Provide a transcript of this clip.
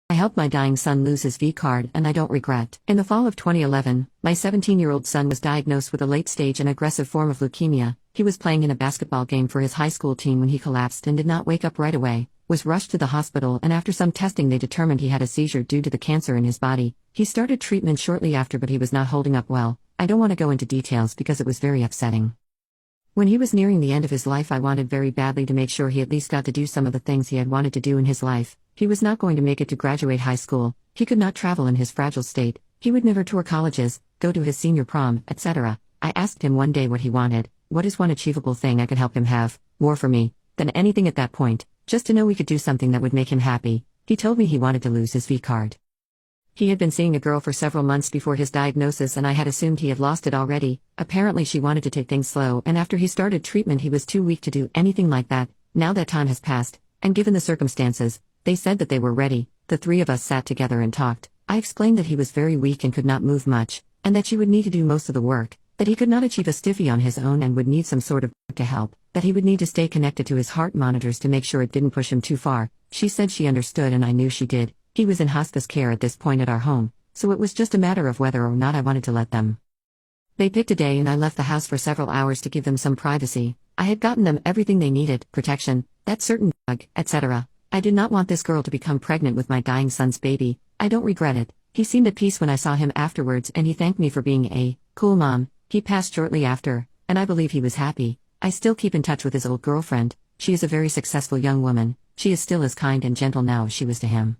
I helped my dying son lose his V card and I don't regret. In the fall of 2011, my 17-year-old son was diagnosed with a late-stage and aggressive form of leukemia. He was playing in a basketball game for his high school team when he collapsed and did not wake up right away, was rushed to the hospital, and after some testing they determined he had a seizure due to the cancer in his body. He started treatment shortly after, but he was not holding up well. I don't want to go into details because it was very upsetting. When he was nearing the end of his life, I wanted very badly to make sure he at least got to do some of the things he had wanted to do in his life. He was not going to make it to graduate high school, he could not travel in his fragile state, he would never tour colleges, go to his senior prom, etc. I asked him one day what he wanted. What is one achievable thing I could help him have, more for me than anything at that point, just to know we could do something that would make him happy? He told me he wanted to lose his V card. He had been seeing a girl for several months before his diagnosis and I had assumed he had lost it already. Apparently she wanted to take things slow, and after he started treatment he was too weak to do anything like that. Now that time has passed, and given the circumstances, they said that they were ready. The three of us sat together and talked. I explained that he was very weak and could not move much, and that she would need to do most of the work, that he could not achieve a stiffy on his own and would need some sort of to help, that he would need to stay connected to his heart monitors to make sure it didn't push him too far. She said she understood and I knew she did. He was in hospice care at this point at our home, so it was just a matter of whether or not I wanted to let them. They picked a day and I left the house for several hours to give them some privacy. I had gotten them everything they needed, protection, that certain drug, etc. I did not want this girl to become pregnant with my dying son's baby. I don't regret it. He seemed at peace when I saw him afterwards and he thanked me for being a cool mom. He passed shortly after, and I believe he was happy. I still keep in touch with his old girlfriend. She is a very successful young woman. She is still as kind and gentle now as she was to him.